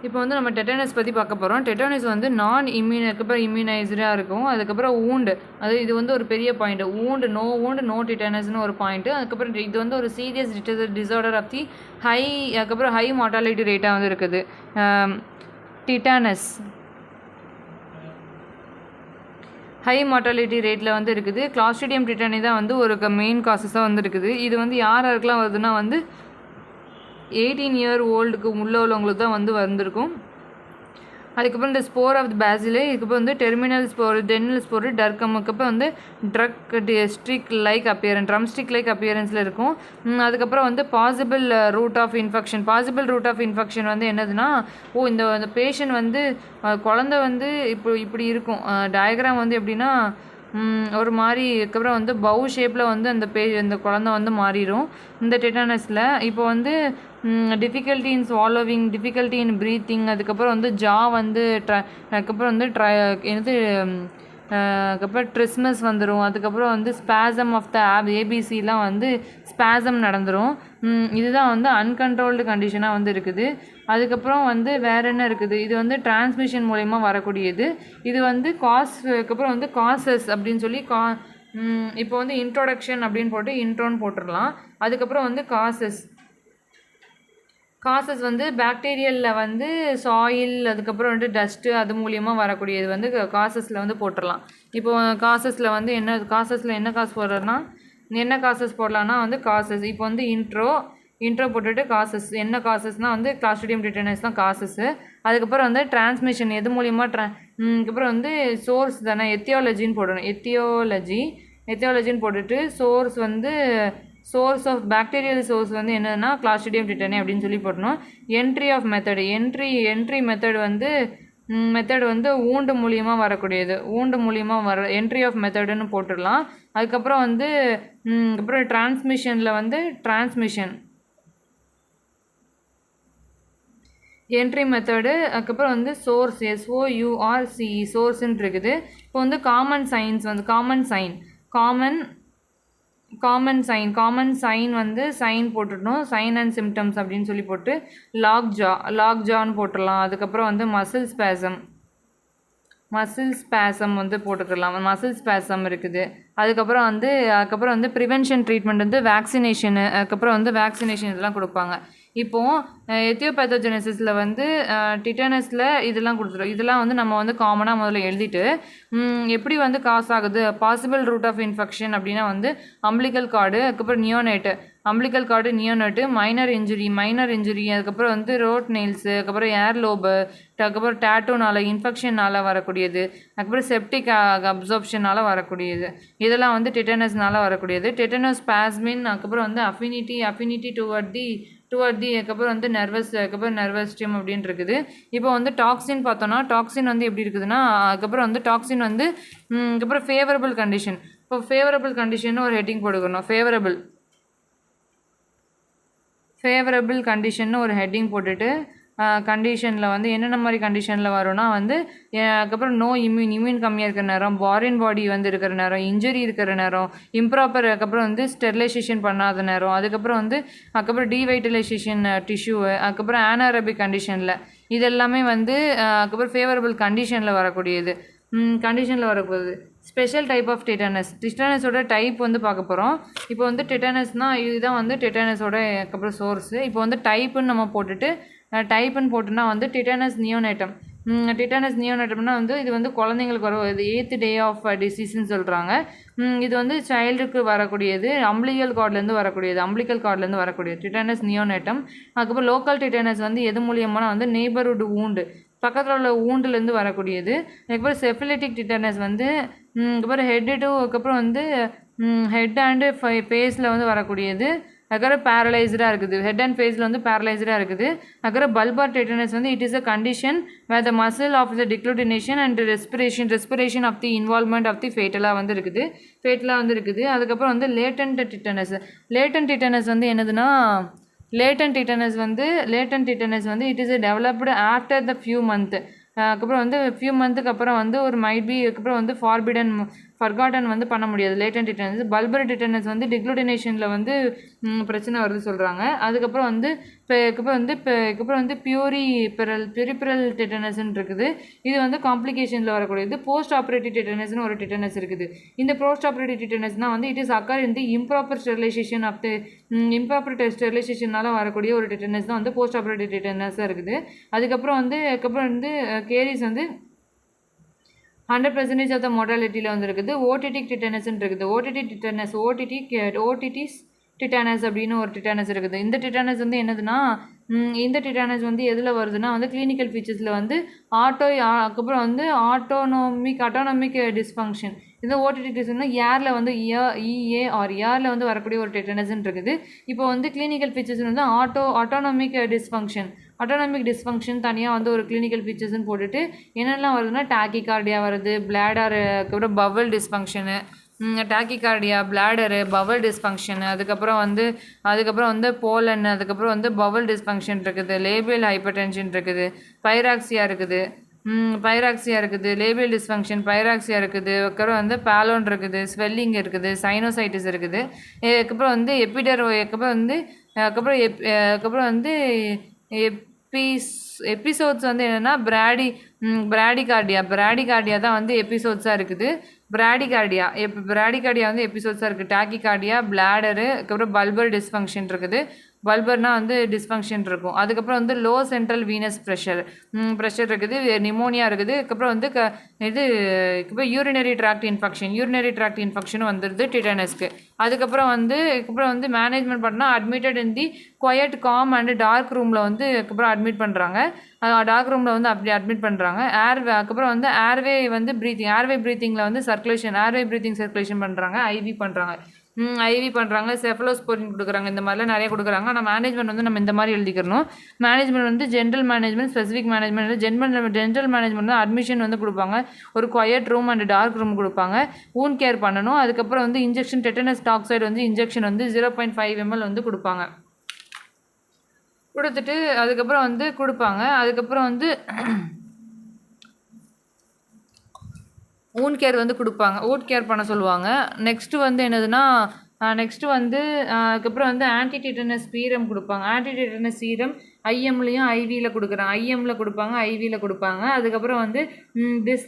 இப்போ வந்து நம்ம டெட்டனஸ் பற்றி பார்க்க போகிறோம். டெட்டனஸ் வந்து நான் இம்யூனைஸ்டாக இருக்கும். அதுக்கப்புறம் அது இது வந்து ஒரு பெரிய பாயிண்ட். நோ டெட்டனஸ்னு ஒரு பாயிண்ட். அதுக்கப்புறம் இது வந்து ஒரு சீரியஸ் டிசார்டர் ஆஃப் தி அதுக்கப்புறம் ஹை மார்ட்டாலிட்டி ரேட்டாக வந்து இருக்குது. டிட்டானஸ் ஹை மார்ட்டாலிட்டி ரேட்டில் வந்து இருக்குது. கிளாஸ்ட்ரிடியம் டிட்டானி தான் வந்து ஒரு மெயின் காசஸாக வந்து இருக்குது. இது வந்து யாருக்கெல்லாம் வருதுன்னா வந்து 18 year ஓல்டுக்கு உள்ளவங்களுக்கு தான் வந்து வந்திருக்கும். அதுக்கப்புறம் இந்த ஸ்போர் ஆஃப் பேசிலே, இதுக்கப்புறம் வந்து டெர்மினல் ஸ்போர் டர்க்கம், அதுக்கப்புறம் வந்து ட்ரம்ஸ்டிக் லைக் அப்பியரன்ஸில் இருக்கும். அதுக்கப்புறம் வந்து பாசிபிள் ரூட் ஆஃப் இன்ஃபெக்ஷன் வந்து என்னதுன்னா, இந்த பேஷண்ட் வந்து குழந்தை வந்து இப்படி இருக்கும். டயக்ராம் வந்து எப்படின்னா ஒரு மாதிரி, அதுக்கப்புறம் வந்து பவு ஷேப்பில் வந்து அந்த குழந்தை வந்து மாறிடும் இந்த டெட்டானஸில். இப்போ வந்து difficulty in swallowing, difficulty in breathing, அதுக்கப்புறம் வந்து ஜா வந்து அதுக்கப்புறம் வந்து அதுக்கப்புறம் ட்ரிஸ்மஸ் வந்துடும். அதுக்கப்புறம் வந்து ஸ்பாசம் ஆஃப் த ஏபிசிலாம் வந்து ஸ்பாசம் நடந்துடும். இதுதான் வந்து அன்கண்ட்ரோல்டு கண்டிஷனாக வந்து இருக்குது. அதுக்கப்புறம் வந்து வேறு என்ன இருக்குது, இது வந்து டிரான்ஸ்மிஷன் மூலயமா வரக்கூடியது. இது வந்து அதுக்கப்புறம் வந்து காசஸ் அப்படின்னு சொல்லி இப்போ வந்து இன்ட்ரோடக்ஷன் அப்படின்னு போட்டு இன்ட்ரோன்னு போட்டுடலாம். அதுக்கப்புறம் வந்து காசஸ் வந்து பாக்டீரியலில் வந்து சாயில், அதுக்கப்புறம் வந்து டஸ்ட்டு, அது மூலியமாக வரக்கூடியது வந்து காசஸில் வந்து போட்டுடலாம். இப்போது காசஸில் வந்து என்ன காசஸ் போடலான்னா வந்து காசஸ். இப்போ வந்து இன்ட்ரோ போட்டுட்டு காசஸ், என்ன காசஸ்னால் வந்து கிளாஸ்ட்ரிடியம் டிட்டானஸ் தான் காசஸ்ஸு. அதுக்கப்புறம் வந்து டிரான்ஸ்மிஷன் எது மூலியமாக அதுக்கப்புறம் வந்து சோர்ஸ் தானே, எத்தியாலஜின்னு போடணும். எத்தியாலஜின்னு போட்டுட்டு சோர்ஸ் ஆஃப் பாக்டீரியல் சோர்ஸ் வந்து என்னென்னா கிளாஸ்ட்ரிடியம் டிட்டானி அப்படின்னு சொல்லி போடணும். Entry of method, entry method வந்து ஊண்டு மூலியமாக வரக்கூடியது. என்ட்ரி ஆஃப் மெத்தடுன்னு போட்டுடலாம். அதுக்கப்புறம் வந்து அப்புறம் டிரான்ஸ்மிஷனில் வந்து என்ட்ரி மெத்தடு, அதுக்கப்புறம் வந்து சோர்ஸ் SOURCE சோர்ஸ்ன்னு இருக்குது. இப்போ வந்து காமன் சைன் வந்து சைன் போட்டுடணும். சைன் அண்ட் சிம்டம்ஸ் அப்படின்னு சொல்லி போட்டு லாக் ஜான்னு போட்டுடலாம். அதுக்கப்புறம் வந்து மசில் ஸ்பேசம் வந்து போட்டுக்கலாம். மசில் ஸ்பேசம் இருக்குது. அதுக்கப்புறம் வந்து ப்ரிவென்ஷன் ட்ரீட்மெண்ட் வந்து அதுக்கப்புறம் வந்து வேக்சினேஷன் இதெல்லாம் கொடுப்பாங்க. இப்போது எத்தியோபேத்தோஜெனசிஸில் வந்து டிட்டானஸில் இதெல்லாம் கொடுத்துரும். இதெல்லாம் வந்து நம்ம வந்து காமனாக முதல்ல எழுதிட்டு எப்படி வந்து காஸ் ஆகுது, பாசிபிள் ரூட் ஆஃப் இன்ஃபெக்ஷன் அப்படின்னா வந்து அம்பிளிக்கல் கார்டு, அதுக்கப்புறம் நியோனேட்டு, மைனர் இன்ஜுரி, அதுக்கப்புறம் வந்து ரோட் நெயில்ஸு, அதுக்கப்புறம் ஏர் லோபு, அதுக்கப்புறம் டேட்டூனால் இன்ஃபெக்ஷனால் வரக்கூடியது, அதுக்கப்புறம் செப்டிக் அப்சார்ப்ஷனால் வரக்கூடியது. இதெல்லாம் வந்து டெட்டனஸ்னால் வரக்கூடியது. டெட்டனோஸ்பாஸ்மின், அதுக்கப்புறம் வந்து அஃபினிட்டி டுவர்ட் தி அதுக்கப்புறம் வந்து நர்வஸ் ஸ்டிம் அப்படின்னு இருக்குது. இப்போ வந்து டாக்ஸின் பார்த்தோன்னா, டாக்ஸின் வந்து எப்படி இருக்குதுன்னா, அதுக்கப்புறம் வந்து டாக்ஸின் வந்து அதுக்கப்புறம் ஃபேவரபிள் கண்டிஷன். இப்போ ஃபேவரபிள் கண்டிஷன் ஒரு ஹெட்டிங் போட்டுக்கணும். ஃபேவரபிள் கண்டிஷன் ஒரு ஹெட்டிங் போட்டுட்டு கண்டிஷனில் வந்து என்னென்ன மாதிரி கண்டிஷனில் வரும்னா வந்து அதுக்கப்புறம் இம்யூன் கம்மியாக இருக்கிற நேரம், ஃபாரின் பாடி வந்து இருக்கிற நேரம், இன்ஜுரி இருக்கிற நேரம், இம்ப்ராப்பர், அதுக்கப்புறம் வந்து ஸ்டெரிலைசேஷன் பண்ணாத நேரம், அதுக்கப்புறம் டீவைட்டலைசேஷன் டிஷ்யூ, அதுக்கப்புறம் ஆனாரபிக் கண்டிஷனில், இது எல்லாமே வந்து அதுக்கப்புறம் ஃபேவரபிள் கண்டிஷனில் வரக்கூடியது. ஸ்பெஷல் டைப் ஆஃப் டிட்டானஸோட டைப் வந்து பார்க்க போகிறோம். இப்போ வந்து டிட்டானஸ்னால் இதுதான் வந்து டிட்டானஸோட அதுக்கப்புறம் சோர்ஸு. இப்போ வந்து டைப்புன்னு நம்ம போட்டுன்னா வந்து டிட்டானஸ் நியோனேட்டம்னா வந்து இது வந்து குழந்தைங்களுக்கு வரும். இது 8th day ஆஃப் டிசீஸ்ன்னு சொல்கிறாங்க. இது வந்து சைல்டுக்கு வரக்கூடியது, அம்பிளிக்கல் கார்ட்லேருந்து வரக்கூடியது டிட்டானஸ் நியோனேட்டம். அதுக்கப்புறம் லோக்கல் டிட்டானஸ் வந்து எது மூலியமான வந்து நெய்பர்ஹுட் ஊண்டு, பக்கத்தில் உள்ள ஊண்டுலேருந்து வரக்கூடியது. அதுக்கப்புறம் செஃபிலிட்டிக் டிட்டானஸ் வந்து அதுக்கப்புறம் அதுக்கப்புறம் வந்து ஹெட் அண்டு ஃபேஸில் வந்து வரக்கூடியது. அதுக்கப்புறம் பேரலைஸ்டாக இருக்குது, ஹெட் அண்ட் ஃபேஸில் வந்து பேரலைஸ்டாக இருக்குது. அதுக்கப்புறம் பல்பார் டெட்டனஸ் வந்து it is a condition where the muscle of the deglutition and respiration of the involvement of the ஃபேட்டலாக வந்து இருக்குது. அதுக்கப்புறம் வந்து லேட்டன்ட் டிட்டானஸ் வந்து என்னதுன்னா, லேட்டன்ட் டிட்டானஸ் வந்து it is developed after the few month. அதுக்கப்புறம் வந்து ஃபியூ மந்த்துக்கு அப்புறம் வந்து ஒரு மைட் பி, அதுக்கப்புறம் வந்து ஃபர்காட்டன் வந்து பண்ண முடியாது லேட்டன்ட் டிட்டனஸ். பல்பரி டிட்டனஸ் வந்து டிக்ளூட்டினேஷனில் வந்து பிரச்சனை வருது சொல்கிறாங்க. அதுக்கப்புறம் வந்து அதுக்கப்புறம் வந்து பெரிபிரல் டிட்டனஸ்ன்னு இருக்குது. இது வந்து காம்ப்ளிகேஷனில் வரக்கூடியது. போஸ்ட் ஆப்ரேட்டிவ் டிட்டனஸ்னு ஒரு டிட்டனஸ் இருக்குது. இந்த போஸ்ட் ஆப்ரேட்டிவ் டிட்டனஸ்னால் வந்து இட் இஸ் அக்கர் இந்த improper sterilization of the improper ஸ்டெரிலைசேஷனால் வரக்கூடிய ஒரு டிட்டனஸ் தான் வந்து போஸ்ட் ஆப்ரேட்டிவ் டிட்டனஸாக இருக்குது. அதுக்கப்புறம் வந்து கேரிஸ் வந்து 100% ஆஃப் த மோர்டாலிட்டியில் வந்து இருக்குது. ஓடிடிக் டிட்டனஸ்ன்னு இருக்குது. ஓடிடிஸ் டிட்டானஸ் அப்படின்னு ஒரு டிட்டானஸ் இருக்குது. இந்த டிட்டானஸ் வந்து என்னதுன்னா இந்த டிட்டானஸ் வந்து எதில் வருதுன்னா வந்து கிளினிக்கல் ஃபீச்சர்ஸில் வந்து அதுக்கப்புறம் வந்து ஆட்டோனமிக் டிஸ்ஃபங்க்ஷன். இந்த ஓடிடிக் டிஸ்ஃபங்க்ஷன் ஏரில் வந்து ஏரில் வந்து வரக்கூடிய ஒரு டிட்டானஸ்ன்னு இருக்குது. இப்போ வந்து கிளினிக்கல் ஃபீச்சர்ஸ் வந்து ஆட்டோனமிக் டிஸ்ஃபங்க்ஷன் தனியாக வந்து ஒரு கிளினிக்கல் ஃபீச்சர்ஸ்ன்னு போட்டுட்டு என்னெல்லாம் வருதுன்னா டாக்கிகார்டியா வருது, பிளாடர், அதுக்கப்புறம் பவல் டிஸ்ஃபங்க்ஷனு, டாக்கிகார்டியா, பிளாடரு, பவல் டிஸ்ஃபங்க்ஷனு, அதுக்கப்புறம் வந்து போலன், அதுக்கப்புறம் வந்து பவல் டிஸ்ஃபங்க்ஷன் இருக்குது, லேபியல் ஹைப்பர்டென்ஷன் இருக்குது, பைராக்சியா இருக்குது, லேபியல் டிஸ்ஃபங்க்ஷன், பைராக்சியா இருக்குது, அதுக்கப்புறம் வந்து பேலோன் இருக்குது, ஸ்வெல்லிங் இருக்குது, சைனோசைட்டிஸ் இருக்குது. அதுக்கப்புறம் வந்து அதுக்கப்புறம் வந்து எபிசோட்ஸ் வந்து என்னென்னா பிராடிகார்டியா தான் வந்து எபிசோட்ஸாக இருக்குது. பிராடிகார்டியா வந்து எபிசோட்ஸாக இருக்குது. டாக்கிகார்டியா, பிளாடரு, அதுக்கப்புறம் பல்பர் டிஸ்ஃபங்க்ஷன் இருக்குது. பல்பர்னால் வந்து டிஸ்ஃபங்க்ஷன் இருக்கும். அதுக்கப்புறம் வந்து லோ சென்ட்ரல் வீனஸ் ப்ரெஷர் இருக்குது, நிமோனியா இருக்குது. அதுக்கப்புறம் வந்து இதுக்கப்புறம் யூரினரி ட்ராக்ட் இன்ஃபெக்ஷனும் வந்துடுது டிட்டனஸ்க்கு. அதுக்கப்புறம் வந்து மேனேஜ்மெண்ட் பண்ணால் admitted in the quiet, calm and dark ரூமில் வந்து அதுக்கப்புறம் அட்மிட் பண்ணுறாங்க. டார்க் ரூமில் வந்து அப்படி அட்மிட் பண்ணுறாங்க. அதுக்கப்புறம் வந்து ஏர்வே ப்ரீத்திங்கில் வந்து ஏர்வே ப்ரீத்திங் சர்க்குலேஷன் பண்ணுறாங்க. ஐவி பண்ணுறாங்க, செஃபலோஸ்போரின் கொடுக்குறாங்க. இந்த மாதிரிலாம் நிறைய கொடுக்குறாங்க. ஆனால் மேனேஜ்மெண்ட் வந்து நம்ம இந்த மாதிரி எழுதிக்கிறணும். மேனேஜ்மெண்ட் வந்து general management, specific management. General management வந்து அட்மிஷன் வந்து கொடுப்பாங்க, ஒரு quiet room and dark room கொடுப்பாங்க, வூண்ட் கேர் பண்ணணும். அதுக்கப்புறம் வந்து இன்ஜெக்ஷன் டெட்டனஸ் டாக்சைடு வந்து இன்ஜெக்ஷன் வந்து 0.5 ml வந்து கொடுத்துட்டு அதுக்கப்புறம் வந்து கொடுப்பாங்க. அதுக்கப்புறம் வந்து வூண்ட் கேர் வந்து கொடுப்பாங்க, வூண்ட் கேர் பண்ண சொல்லுவாங்க. நெக்ஸ்ட்டு வந்து என்னதுன்னா அதுக்கப்புறம் வந்து ஆன்டி டிட்டனஸ் சீரம் கொடுப்பாங்க. ஆன்டி டிட்டனஸ் சீரம் ஐஎம்லையும் ஐவியில் கொடுக்குறாங்க. ஐஎம்மில் கொடுப்பாங்க, ஐவியில் கொடுப்பாங்க. அதுக்கப்புறம் வந்து this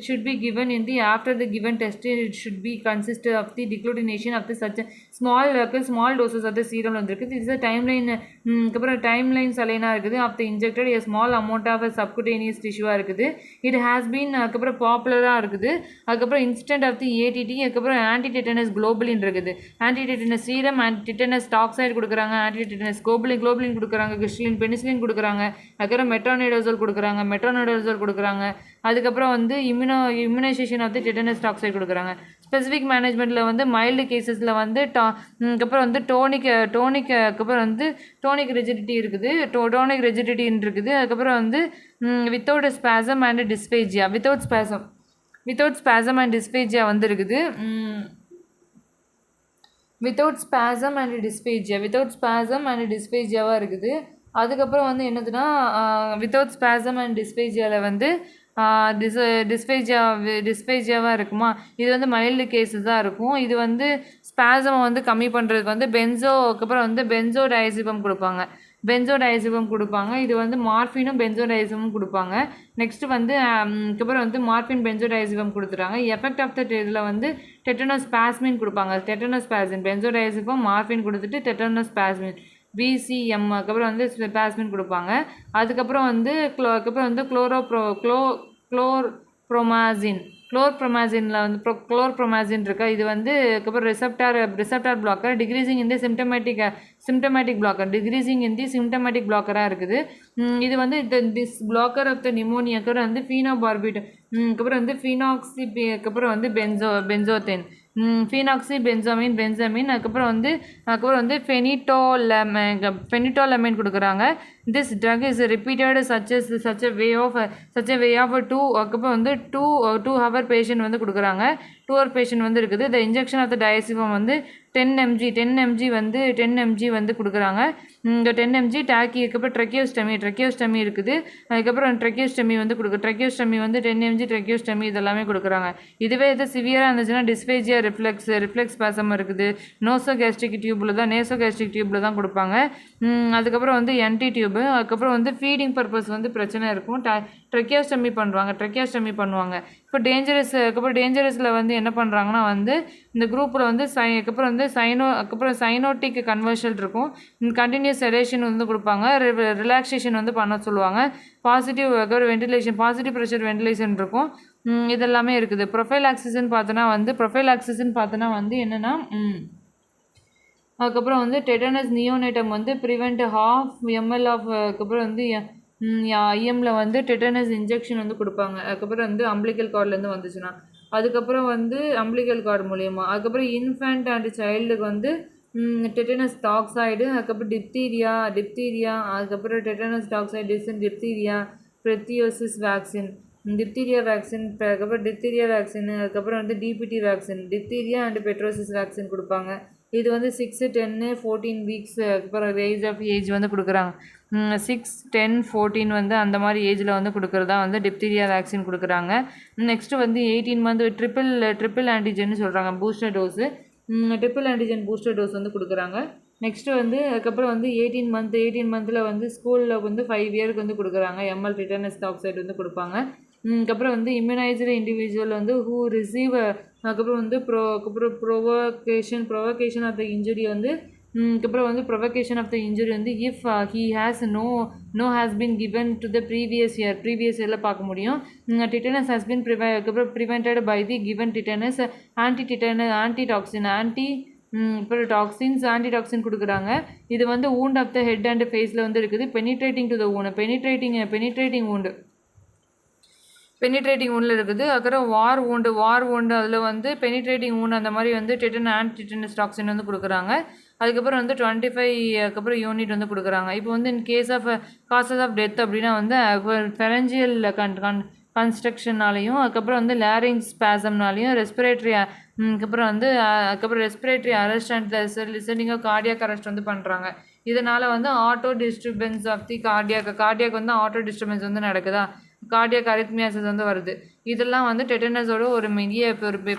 should be given in the after the given test it should be consist of the deglutition of the such small doses of the serum வந்துருக்கு. இட்ஸ் அதுக்கப்புறம் டைம்லைன் சலைனாக இருக்குது. Of the injected a small amount of subcutaneous டிஷ்யூவாக இருக்குது. It has been அதுக்கப்புறம் பாப்புலராக இருக்குது. அதுக்கப்புறம் இன்ஸ்டன்ட் ஆஃப் தி ஏடிடி, அதுக்கப்புறம் ஆன்டி டிட்டனஸ் குளோபலின் இருக்குது. Anti tetanus serum, anti டிட்டனஸ் toxoid கொடுக்குறாங்க, ஆன்டி டிட்டனஸ் குளோபலின் கொடுக்குறாங்க, பெனிசிலின் கொடுக்குறாங்க, அதுக்கப்புறம் மெட்ரானிடோசோல் கொடுக்குறாங்க. அதுக்கப்புறம் வந்து இம்யூனைசேஷன் ஆஃப் தி டிட்டனஸ் டாக்சைடு கொடுக்குறாங்க. ஸ்பெசிஃபிக் மேனேஜ்மெண்ட்டில் வந்து மைல்டு கேசஸில் வந்து அதுக்கப்புறம் வந்து அதுக்கப்புறம் வந்து டோனிக் ரெஜிடிட்டி இருக்குது, அதுக்கப்புறம் வந்து வித்தவுட் ஸ்பாசம் அண்ட் டிஸ்பேஜியா வந்து இருக்குது. வித்தவுட் ஸ்பாசம் அண்ட் டிஸ்பேஜியாவாக இருக்குது. அதுக்கப்புறம் வந்து என்னதுன்னா வித்தவுட் ஸ்பாசம் அண்ட் டிஸ்பேஜியாவில் வந்து டிஸ்பேஜியாவாக இருக்குமா, இது வந்து மைல்டு கேஸஸாக இருக்கும். இது வந்து ஸ்பாசமை வந்து கம்மி பண்ணுறதுக்கு வந்து அதுக்கப்புறம் வந்து பென்சோடைசிபம் கொடுப்பாங்க. இது வந்து மார்ஃபினும் பென்சோடைசிபமும் கொடுப்பாங்க. நெக்ஸ்ட்டு வந்து அதுக்கப்புறம் வந்து மார்ஃபின் பென்சோடைசிபம் கொடுத்துட்டாங்க. எஃபெக்ட் ஆஃப் த இதில் வந்து டெட்டனோஸ்பாஸ்மின் கொடுப்பாங்க. பென்சோடைசிபம், மார்ஃபின் கொடுத்துட்டு டெட்டனோஸ்பாஸ்மின் பிசிஎம், அதுக்கப்புறம் வந்து ஸ்பாஸ்மின் கொடுப்பாங்க. அதுக்கப்புறம் வந்து குளோர்ப்ரோமாசினில் வந்து குளோர்ப்ரோமாசின் இருக்கா, இது வந்து அதுக்கப்புறம் ரிசப்டார் பிளாக்கர், டிக்ரீசிங் இன் தி சிம்டமேட்டிக் பிளாக்கராக இருக்குது. இது வந்து திஸ் பிளாக்கர் ஆஃப் த நிமோனியாக்கு வந்து ஃபீனோபார்பிட், அதுக்கப்புறம் வந்து அதுக்கப்புறம் வந்து பென்சோதேன், பென்சமின், அதுக்கப்புறம் வந்து ஃபெனிட்டோலமைன் கொடுக்குறாங்க. This drug is repeated such a way of 2 அதுக்கப்புறம் வந்து 2 hour பேஷண்ட் வந்து கொடுக்குறாங்க. புவர் பேஷண்ட் வந்து இருக்குது. த இன்ஜெக்ஷன் ஆஃப் த டயசிஃபம் வந்து 10 mg வந்து கொடுக்குறாங்க. இந்த 10 mg டாக்கி, அதுக்கப்புறம் ட்ரெக்கியோஸ்டமி இருக்குது. அதுக்கப்புறம் ட்ரெக்கியோஸ்டமி வந்து ட்ரெக்கியோஸ்டமி வந்து 10 mg ட்ரெக்கியோஸ்டமி இதெல்லாமே கொடுக்குறாங்க. இதுவே இது சிவியராக இருந்துச்சுன்னா டிஸ்பேஜியா ரிஃப்ளெக்ஸ் ஸ்பாசம் இருக்குது. நேசோகேஸ்ட்ரிக் டியூப்பில் தான் கொடுப்பாங்க. அதுக்கப்புறம் வந்து என்டி டியூபு, அதுக்கப்புறம் வந்து ஃபீடிங் பர்பஸ் வந்து பிரச்சனை இருக்கும். ட்ரெக்கியோஸ்டமி பண்ணுவாங்க. இப்போ டேஞ்சரஸில் வந்து என்ன பண்ணுறாங்கன்னா வந்து இந்த குரூப்பில் வந்து அதுக்கப்புறம் சைனோட்டிக் கன்வர்ஷன் இருக்கும். கண்டினியூஸ் செடேஷன் வந்து கொடுப்பாங்க. ரிலாக்ஸேஷன் வந்து பண்ண சொல்லுவாங்க. பாசிட்டிவ் ப்ரெஷர் வென்டிலேஷன் இருக்கும். இதெல்லாமே இருக்குது. ப்ரொஃபைலாக்சிஸ்ன்னு பார்த்தோன்னா வந்து என்னென்னா அதுக்கப்புறம் வந்து டெட்டனஸ் நியோனேட்டம் வந்து ப்ரிவெண்ட் 1/2 ml அதுக்கப்புறம் வந்து ஐஎம்மில் வந்து டெட்டனஸ் இன்ஜெக்ஷன் வந்து கொடுப்பாங்க. அதுக்கப்புறம் வந்து அம்பிளிக்கல் கார்ட்லேருந்து வந்துச்சுன்னா அதுக்கப்புறம் வந்து அம்பிளிக்கல் கார்டு மூலியமாக. அதுக்கப்புறம் இன்ஃபேண்ட் அண்ட் சைல்டுக்கு வந்து டெட்டனஸ் டாக்சைடு, அதுக்கப்புறம் டிப்தீரியா, அதுக்கப்புறம் tetanus toxoid, diphtheria, pertussis vaccine, அதுக்கப்புறம் வந்து DPT vaccine, diphtheria and pertussis vaccine கொடுப்பாங்க. இது வந்து 6, 10, 14 வீக்ஸ் அப்புறம் ஏஜ் வந்து கொடுக்குறாங்க. 6, 10, 14 வந்து அந்த மாதிரி ஏஜில் வந்து கொடுக்குறதா வந்து டிப்தீரியா வேக்சின் கொடுக்குறாங்க. நெக்ஸ்ட்டு வந்து 18 மந்த் ட்ரிபிள் ஆன்டிஜன் சொல்கிறாங்க booster dose. Triple antigen booster dose வந்து கொடுக்குறாங்க. நெக்ஸ்ட்டு வந்து அதுக்கப்புறம் வந்து 18 மந்தில் வந்து ஸ்கூலில் வந்து 5 இயருக்கு வந்து கொடுக்குறாங்க. எம்எல் டெட்டனஸ் டாக்சைடு வந்து கொடுப்பாங்க. அதுக்கப்புறம் வந்து இம்யூனைஸ்டு இண்டிவிஜுவல் வந்து ஹூ ரிசீவ் அதுக்கப்புறம் வந்து ப்ரொவகேஷன் ஆஃப் த இன்ஜுரி வந்து அதுக்கப்புறம் வந்து ப்ரொவகேஷன் ஆஃப் த இன்ஜுரி வந்து if he has has been given to the previous இயரில் பார்க்க முடியும். டிட்டனஸ் ஹேஸ் பீன் அதுக்கப்புறம் prevented by the given tetanus antitoxin கொடுக்குறாங்க. இது வந்து wound of the head and ஃபேஸில் வந்து இருக்குது. Penetrating to the wound penetrating ஊண்டில் இருக்குது. அதுக்கப்புறம் வார் ஊண்டு அதில் வந்து பெனிட்ரேட்டிங் ஊண்டு அந்த மாதிரி வந்து டெட்டனஸ் டாக்சின் வந்து கொடுக்குறாங்க. அதுக்கப்புறம் வந்து 25 அதுக்கப்புறம் யூனிட் வந்து கொடுக்குறாங்க. இப்போ வந்து in case of causes of death அப்படின்னா வந்து ஃபெரஞ்சியல் கன்ஸ்ட்ரக்ஷனாலையும் அதுக்கப்புறம் வந்து லேரிங் ஸ்பாசம்னாலையும் அதுக்கப்புறம் respiratory arrest and listening cardiac arrest வந்து பண்ணுறாங்க. இதனால் வந்து auto disturbance of the cardiac வந்து ஆட்டோ டிஸ்டர்பன்ஸ் வந்து நடக்குதா, கார்டியாக் அரித்மியாசிஸ் வந்து வருது. இதெல்லாம் வந்து டெட்டனஸோட ஒரு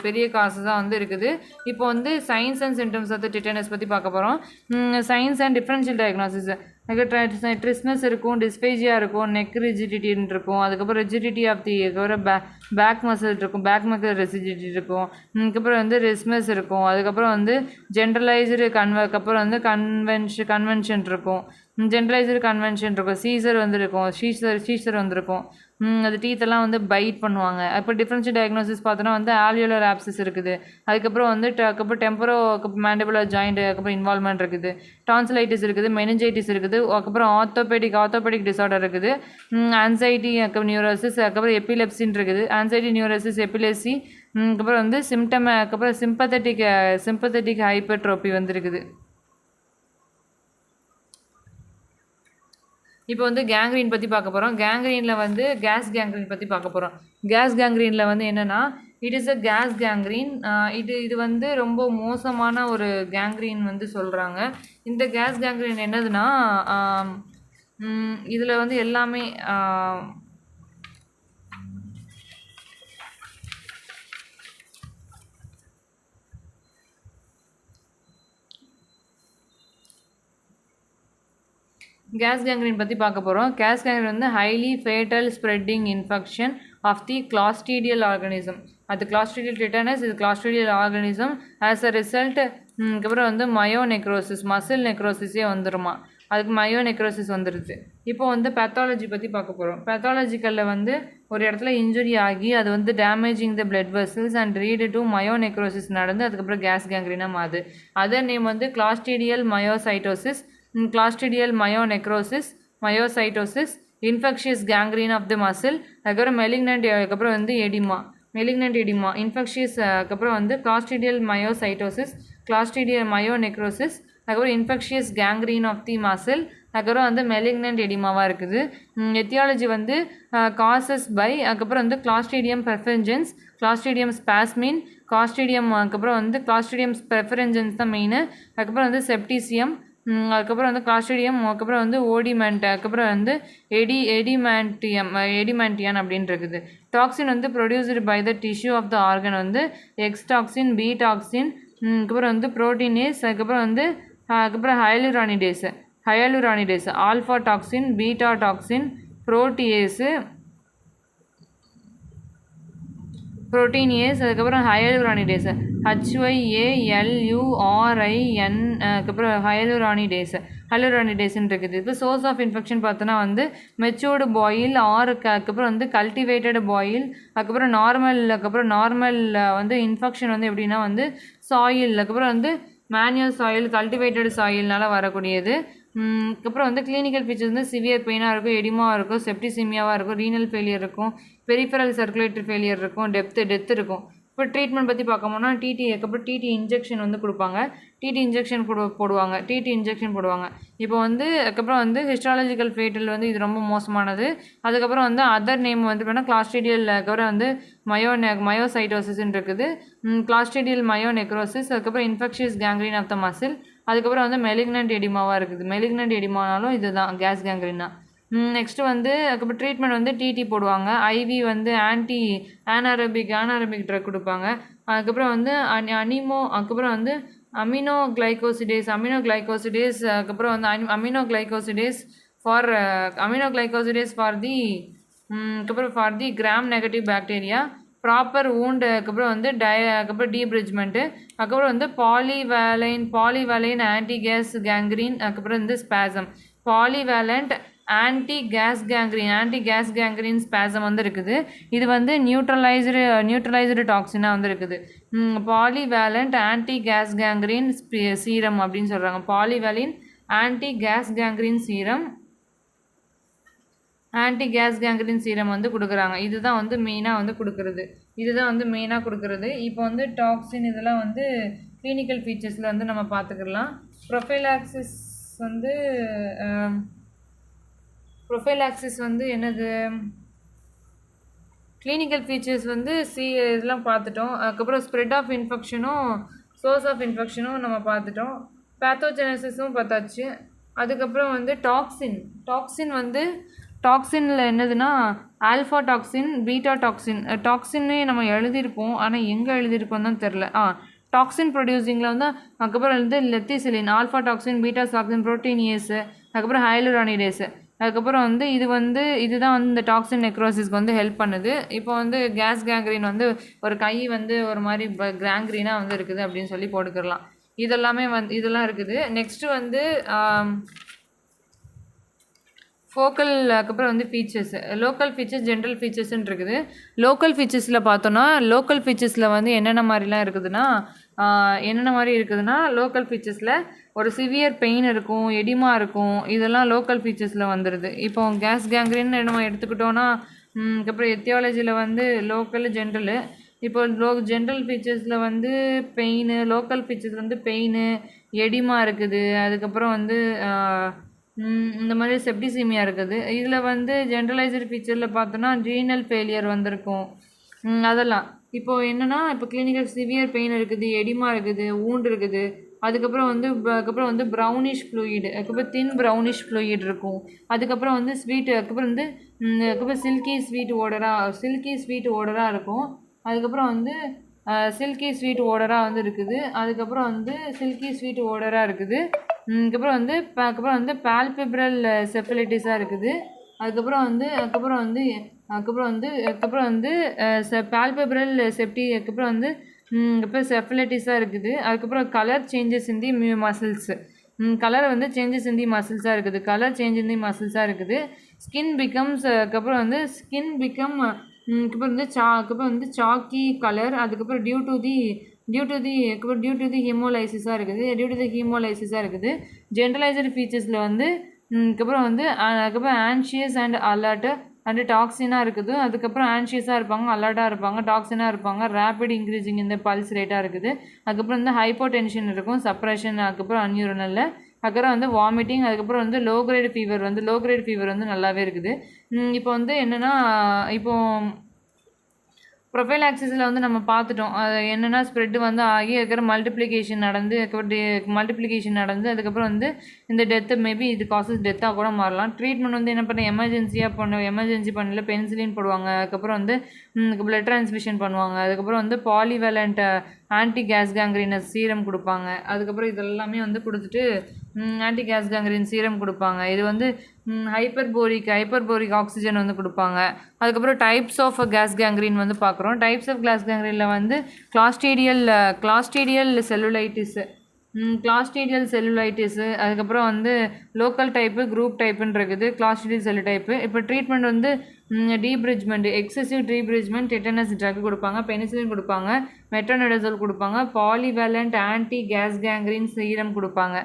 பெரிய காசஸாக வந்து இருக்குது. இப்போ வந்து signs and symptoms of tetanus பற்றி பார்க்க போகிறோம். Signs and differential diagnosis. Trismus இருக்கும், டிஸ்பேஜியா இருக்கும், நெக் ரிஜிடிட்டின்னு இருக்கும். அதுக்கப்புறம் rigidity of the back muscle இருக்கும், பேக் மசில் ரிஜிடிட்டி இருக்கும். அதுக்கப்புறம் வந்து ரெஸ்மஸ் இருக்கும். அதுக்கப்புறம் வந்து ஜென்ரலைஸ்டு அதுக்கப்புறம் வந்து கன்வென்ஷன் இருக்கும். சீசர் வந்து இருக்கும், சீசர் வந்துருக்கும். அது டீத்தெல்லாம் வந்து பைட் பண்ணுவாங்க. அப்போ டிஃப்ரென்ஷியல் டயக்னோசிஸ் பார்த்தோன்னா வந்து ஆல்வியோலர் ஆப்சிஸ் இருக்குது. அதுக்கப்புறம் வந்து டெம்பரோ மேண்டிபுலர் ஜாயிண்ட் அதுக்கப்புறம் இன்வால்மெண்ட் இருக்குது. டான்சிலைட்டிஸ் இருக்குது, மெனிஞ்சைட்டிஸ் இருக்குது. அதுக்கப்புறம் ஆர்த்தோபெடிக் டிசார்டர் இருக்குது. ஆன்சைட்டி நியூரோசிஸ், அதுக்கப்புறம் எபிலெப்சின்னு இருக்குது. ஆன்சைட்டி நியூரோசிஸ், எபிலெப்சி, அதுக்கப்புறம் வந்து அதுக்கப்புறம் சிம்பத்தட்டிக் ஹைப்பர்ட்ரோபி வந்து இருக்குது. இப்போ வந்து கேங்க்ரீன் பற்றி பார்க்க போகிறோம். கேங்க்ரீனில் வந்து கேஸ் கேங்க்ரீன் பற்றி பார்க்க போகிறோம். கேஸ் கேங்க்ரீனில் வந்து என்னென்னா it is a gas gangrene. இது வந்து ரொம்ப மோசமான ஒரு கேங்க்ரீன் வந்து சொல்கிறாங்க. இந்த கேஸ் கேங்க்ரீன் என்னதுன்னா இதில் வந்து எல்லாமே கேஸ் கேங்க்ரீன் பற்றி பார்க்க போகிறோம். கேஸ் கேங்க்ரீன் வந்து highly fatal spreading infection of the clostridial organism. அது கிளாஸ்ட்ரீடியல் டெட்டனஸ், இது clostridial organism. As a result அதுக்கப்புறம் வந்து மயோநெக்ரோசிஸ், மசில் நெக்ரோசிஸே வந்துடுமா, அதுக்கு மயோநெக்ரோசிஸ் வந்துடுது. இப்போ வந்து பேத்தாலஜி பற்றி பார்க்க போகிறோம். பேத்தாலஜிக்கலில் வந்து ஒரு இடத்துல இன்ஜுரி ஆகி அது வந்து damaging the blood vessels and lead to myonecrosis நடந்து அதுக்கப்புறம் கேஸ் கேங்க்ரீனாக மாறுது. அதர் நேம் வந்து clostridial myositis, clostridial myositis, infectious gangrene of the muscle, அதுக்கப்புறம் அதுக்கப்புறம் வந்து மெலிக்னன்ட் எடிமா, இன்ஃபெக்ஷியஸ் அதுக்கப்புறம் வந்து கிளாஸ்ட்ரீடியல் மயோசைட்டோசிஸ், கிளாஸ்ட்ரீடியல் மயோநெக்ரோசிஸ், அதுக்கப்புறம் infectious gangrene of the muscle, அதுக்கப்புறம் வந்து மெலிக்னன்ட் எடிமாவாக இருக்குது. எத்தியாலஜி வந்து காசஸ் பை அதுக்கப்புறம் வந்து கிளாஸ்ட்ரீடியம் பெர்ஃபென்ஜென்ஸ், கிளாஸ்ட்ரீடியம் ஸ்பாஸ்மின், கிளாஸ்ட்ரிடியம், அதுக்கப்புறம் வந்து கிளாஸ்ட்ரிடியம் பெர்ஃபரன்ஜன்ஸ் தான் மெயின். அதுக்கப்புறம் வந்து செப்டிசியம், அதுக்கப்புறம் வந்து கிளாஸ்ட்ரிடியம், அதுக்கப்புறம் வந்து ஓடிமெண்ட், அதுக்கப்புறம் வந்து எடிமான்டியான் அப்படின்னு இருக்குது. டாக்ஸின் வந்து produced by the tissue of the organ வந்து எக்ஸ் டாக்ஸின், பி டாக்ஸின், அதுக்கப்புறம் வந்து ப்ரோட்டீனேஸ், அதுக்கப்புறம் hyaluronidase, alpha toxin, beta toxin, proteinase, அதுக்கப்புறம் ஹயலுரானிடேஸ், HYALURIN, அதுக்கப்புறம் ஹயலுரானிடேஸ்ன்னு இருக்குது. இப்போ சோர்ஸ் ஆஃப் இன்ஃபெக்ஷன் பார்த்தோன்னா வந்து மெச்சூர்டு பாயில் அதுக்கப்புறம் வந்து கல்டிவேட்டட் பாயில், அதுக்கப்புறம் நார்மல் வந்து இன்ஃபெக்ஷன் வந்து எப்படின்னா வந்து சாயில், அதுக்கப்புறம் வந்து மேனுவல் சாயில், கல்டிவேட்டட் சாயில்னால வரக்கூடியது. அதுக்கப்புறம் வந்து கிளினிக்கல் ஃபீச்சர்ஸ் வந்து சிவியர் பெயினாக இருக்கும், எடிமாவாக இருக்கும், செப்டிசிமியாவாக இருக்கும், ரீனல் ஃபெயிலியர் இருக்கும், பெரிஃபரல் சர்க்குலேட்டரி ஃபெயிலியர் இருக்கும், டெத் இருக்கும். இப்போ ட்ரீட்மெண்ட் பற்றி பார்க்கணும்னா அதுக்கப்புறம் டிடி இன்ஜெக்ஷன் வந்து கொடுப்பாங்க, டிடி இன்ஜெக்ஷன் போடுவாங்க. இப்போ வந்து அதுக்கப்புறம் வந்து ஹிஸ்டாலஜிக்கல் ஃபேட்டல் வந்து இது ரொம்ப மோசமானது. அதுக்கப்புறம் வந்து அதர் நேம் வந்து பார்த்தீங்கன்னா கிளாஸ்ட்ரிடியல், அதுக்கப்புறம் வந்து மயோசைட்டோசிஸ்ன்னு இருக்குது, கிளாஸ்ட்ரிடியல் மயோநெக்ரோசிஸ், அதுக்கப்புறம் infectious gangrene of the muscle, அதுக்கப்புறம் வந்து மெலிக்னன்ட் எடிமாவாக இருக்குது. மெலிக்னன்ட் எடிமானாலும் இதுதான் கேஸ் கேங்க்ரீன் தான். நெக்ஸ்ட்டு வந்து அதுக்கப்புறம் ட்ரீட்மெண்ட் வந்து டிடி போடுவாங்க, ஐவி வந்து ஆனாரபிக் ட்ரக் கொடுப்பாங்க. அதுக்கப்புறம் வந்து அதுக்கப்புறம் வந்து அமினோகிளைகோசிடேஸ், அதுக்கப்புறம் வந்து aminoglycosides for the gram negative bacteria, proper wound, அதுக்கப்புறம் வந்து அதுக்கப்புறம் டீப்ரிட்ஜ்மெண்ட்டு, அதுக்கப்புறம் வந்து பாலிவேலைன் ஆன்டி கேஸ் கேங்க்ரீன், அதுக்கப்புறம் வந்து spasm, polyvalent anti gas gangrene spasm வந்து இருக்குது. இது வந்து நியூட்ரலைஸ்டு டாக்ஸினாக வந்து இருக்குது. Polyvalent anti gas gangrene serum அப்படின்னு சொல்கிறாங்க. Polyvalent anti gas gangrene serum வந்து கொடுக்குறாங்க. இதுதான் வந்து மெயினாக வந்து கொடுக்குறது. இப்போ வந்து டாக்ஸின் இதெல்லாம் வந்து கிளினிக்கல் ஃபீச்சர்ஸில் வந்து நம்ம பார்த்துக்கலாம். ப்ரொஃபைலாக்சிஸ் வந்து என்னது, கிளினிக்கல் ஃபீச்சர்ஸ் வந்து இதெல்லாம் பார்த்துட்டோம். அதுக்கப்புறம் ஸ்ப்ரெட் ஆஃப் இன்ஃபெக்ஷனும் சோர்ஸ் ஆஃப் இன்ஃபெக்ஷனும் நம்ம பார்த்துட்டோம். பேத்தோஜெனசிஸும் பார்த்தாச்சு. அதுக்கப்புறம் வந்து டாக்ஸின் வந்து டாக்ஸினில் என்னதுன்னா ஆல்ஃபா டாக்ஸின், பீட்டா டாக்ஸின்னே நம்ம எழுதியிருப்போம், ஆனால் எங்கே எழுதியிருப்போம் தான் தெரில. டாக்ஸின் ப்ரொடியூசிங்கில் வந்து அதுக்கப்புறம் வந்து லெத்திசிலின், ஆல்ஃபா டாக்ஸின், பீட்டா டாக்ஸின், புரோட்டீனியேஸு, அதுக்கப்புறம் ஹயலுரானிடேஸு, அதுக்கப்புறம் வந்து இதுதான் வந்து இந்த டாக்ஸின் நெக்ரோசிஸ்க்கு வந்து ஹெல்ப் பண்ணுது. இப்போ வந்து கேஸ் கேங்க்ரீன் வந்து ஒரு கை வந்து ஒரு மாதிரி கேங்க்ரீனாக வந்து இருக்குது அப்படின்னு சொல்லி போட்டுக்கலாம். இதெல்லாம் இருக்குது. நெக்ஸ்ட்டு வந்து ஃபோக்கல், அதுக்கப்புறம் வந்து ஃபீச்சர்ஸ், லோக்கல் ஃபீச்சர்ஸ், ஜென்ரல் ஃபீச்சர்ஸ்ன்னு இருக்குது. லோக்கல் ஃபீச்சர்ஸில் பார்த்தோன்னா லோக்கல் ஃபீச்சர்ஸில் வந்து என்னென்ன மாதிரி இருக்குதுன்னா லோக்கல் ஃபீச்சர்ஸில் ஒரு சிவியர் பெயின் இருக்கும், எடிமா இருக்கும், இதெல்லாம் லோக்கல் ஃபீச்சர்ஸில் வந்துடுது. இப்போ கேஸ் கேங்க்ரீன் நம்ம எடுத்துக்கிட்டோன்னா அதுக்கப்புறம் எத்தியாலஜியில் வந்து லோக்கல், ஜென்ரலு. இப்போ ஜென்ரல் ஃபீச்சர்ஸில் வந்து லோக்கல் ஃபீச்சர்ஸ் வந்து பெயின், எடிமா இருக்குது, அதுக்கப்புறம் வந்து இந்த மாதிரி செப்டிசிமியா இருக்குது. இதில் வந்து ஜென்ரலைஸ்டு ஃபீச்சரில் பார்த்தோன்னா ரீனல் ஃபெயிலியர் வந்திருக்கும். அதெல்லாம் இப்போது என்னென்னா, இப்போ கிளினிக்கல் சிவியர் பெயின் இருக்குது, எடிமா இருக்குது, வூண்ட் இருக்குது, அதுக்கப்புறம் வந்து ப்ரௌனிஷ் ஃப்ளூயிட், அதுக்கப்புறம் தின் ப்ரௌனிஷ் ஃப்ளூயிட் இருக்கும், அதுக்கப்புறம் வந்து அதுக்கப்புறம் சில்கி ஸ்வீட் ஓடராக இருக்கும், அதுக்கப்புறம் வந்து சில்கி ஸ்வீட் ஓடராக வந்து இருக்குது, அதுக்கப்புறம் வந்து அதுக்கப்புறம் வந்து பால்பெப்ரல் செஃபலைட்டிஸாக இருக்குது, அதுக்கப்புறம் வந்து பால்பெப்ரல் அதுக்கப்புறம் வந்து செஃபலைட்டிஸாக இருக்குது, அதுக்கப்புறம் colour changes in the muscles, colour வந்து சேஞ்சஸ் இன் தி மசில்ஸாக இருக்குது, ஸ்கின் பிகம்ஸ், அதுக்கப்புறம் வந்து சாக்கி கலர், அதுக்கப்புறம் டியூ டு தி ஹீமோலைசிஸாக இருக்குது. ஜென்ரலைஸ்டு ஃபீச்சர்ஸில் வந்து அதுக்கப்புறம் ஆன்ஷியஸ் அண்ட் அலர்ட் அண்ட் டாக்ஸினாக இருக்குது, அதுக்கப்புறம் ஆன்ஷியஸாக இருப்பாங்க, அலர்ட்டாக இருப்பாங்க, டாக்ஸினாக இருப்பாங்க, ரேப்பிட் இன்க்ரீசிங் இந்த பல்ஸ் ரேட்டாக இருக்குது, அதுக்கப்புறம் வந்து ஹைப்போடென்ஷன் இருக்கும், சப்ரஷன், அதுக்கப்புறம் அன்யூரனலில், அதுக்கப்புறம் வந்து வாமிட்டிங், அதுக்கப்புறம் வந்து லோ கிரேட் ஃபீவர் வந்து நல்லாவே இருக்குது. இப்போ வந்து என்னென்னா, இப்போ ப்ரொஃபைலாக்சிஸில் வந்து நம்ம பார்த்துட்டோம். அது என்னென்னா ஸ்ப்ரெட் வந்து ஆகி அதுக்கப்புறம் மல்டிப்ளிகேஷன் நடந்து அதுக்கப்புறம் வந்து இந்த டெத்து மேபி இது காசஸ் டெத்தாக கூட மாறலாம். ட்ரீட்மெண்ட் வந்து என்ன பண்ண எமர்ஜென்சி பண்ணல பென்சிலின் போடுவாங்க. அதுக்கப்புறம் வந்து பிளட் ட்ரான்ஸ்மிஷன் பண்ணுவாங்க. அதுக்கப்புறம் வந்து பாலிவேலண்ட் ஆன்டி கேஸ் கேங்க்ரீனஸ் சீரம் கொடுப்பாங்க. அதுக்கப்புறம் இதெல்லாமே வந்து கொடுத்துட்டு ஆன்டி கேஸ் கேங்க்ரீன் சீரம் கொடுப்பாங்க. இது வந்து ஹைப்பர்போரிக் ஆக்சிஜன் வந்து கொடுப்பாங்க. அதுக்கப்புறம் டைப்ஸ் ஆஃப் கேஸ் கேங்க்ரீன் வந்து பார்க்குறோம். டைப்ஸ் ஆஃப் கேஸ் கேங்க்ரீனில் வந்து கிளாஸ்டீடியல் செல்லுலைட்டிஸு அதுக்கப்புறம் வந்து லோக்கல் டைப்பு குரூப் டைப்புன்னு இருக்குது. கிளாஸ்டீடியல் செல்லு டைப்பு. இப்போ ட்ரீட்மெண்ட் வந்து டீப்ரிட்ஜ்மெண்ட் எக்ஸசிவ் டீப்ரிட்ஜ்மெண்ட் டெட்டனஸ் ட்ரக் கொடுப்பாங்க. பெனிசிலின் கொடுப்பாங்க. மெட்ரோனிடசோல் கொடுப்பாங்க. பாலிவேலண்ட் ஆன்டி கேஸ் கேங்க்ரீன் சீரம் கொடுப்பாங்க.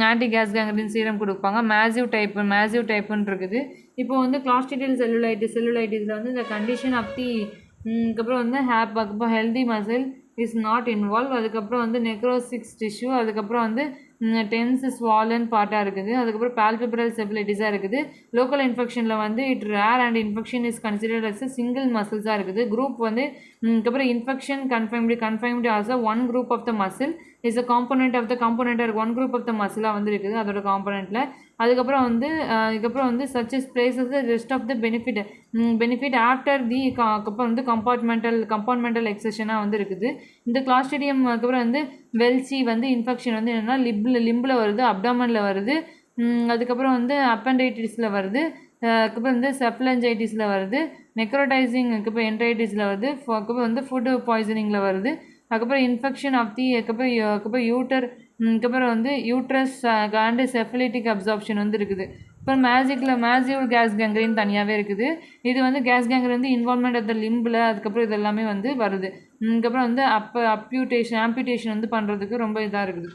ஆன்டி கேஸ் கேங்க்ரீன் சீரம் கொடுப்பாங்க. மேசிவ் டைப்புன்னு இருக்குது. இப்போ வந்து கிளாஸ்டீடியல் செல்லுலைட்டிஸில் வந்து இந்த கண்டிஷன் ஆஃப் தி அதுக்கப்புறம் வந்து healthy muscle is not involve. அதுக்கப்புறம் வந்து நெக்ரோசிக்ஸ் டிஷ்யூ. அதுக்கப்புறம் வந்து டென்ஸ் ஸ்வாலன் பார்ட்டாக இருக்குது. அதுக்கப்புறம் பால்பெப்ரல் செபிலிட்டிஸாக இருக்குது. லோக்கல் இன்ஃபெக்ஷனில் வந்து it rare and infection is considered as single மசில்ஸாக இருக்குது. குரூப் வந்து அதுக்கப்புறம் infection confirmed as a one group of the muscle is a component of the காம்பனண்ட்டாக இருக்குது. ஒன் குரூப் ஆஃப் த மசிலாக வந்து இருக்குது அதோட காம்பனண்ட்டில். அதுக்கப்புறம் வந்து such as places rest of the benefit after the அப்புறம் வந்து கம்பார்ட்மெண்டல் எக்ஸஷனாக வந்து இருக்குது. இந்த கிளாஸ்டீடியம் அதுக்கப்புறம் வந்து வெல்சி வந்து இன்ஃபெக்ஷன் வந்து என்னென்னா லிம்பில் வருது, அப்டாமனில் வருது, அதுக்கப்புறம் வந்து அப்பெண்டைட்டிஸில் வருது, அதுக்கப்புறம் வந்து செப்லஞ்சைட்டிஸில் வருது, நெக்ரோடைசிங் அதுக்கப்புறம் என்டைட்டிஸில் வருது, அதுக்கப்புறம் வந்து ஃபுட் பாய்சனிங்கில் வருது, அதுக்கப்புறம் இன்ஃபெக்ஷன் ஆஃப் தி அதுக்கப்புறம் அதுக்கப்புறம் வந்து யூட்ரஸ் அண்ட் செஃபலிட்டிக் அப்சார்ப்ஷன் வந்து இருக்குது. இப்போ மேசிவ் கேஸ் கேங்க்ரீன் தனியாகவே இருக்குது. இது வந்து கேஸ் கேங்க்ரீன் வந்து இன்வால்மெண்ட் ஆஃப் த லிம்பில் அதுக்கப்புறம் இதெல்லாமே வந்து வருது. அதுக்கப்புறம் வந்து ஆம்பியூட்டேஷன் வந்து பண்ணுறதுக்கு ரொம்ப இதாக இருக்குது.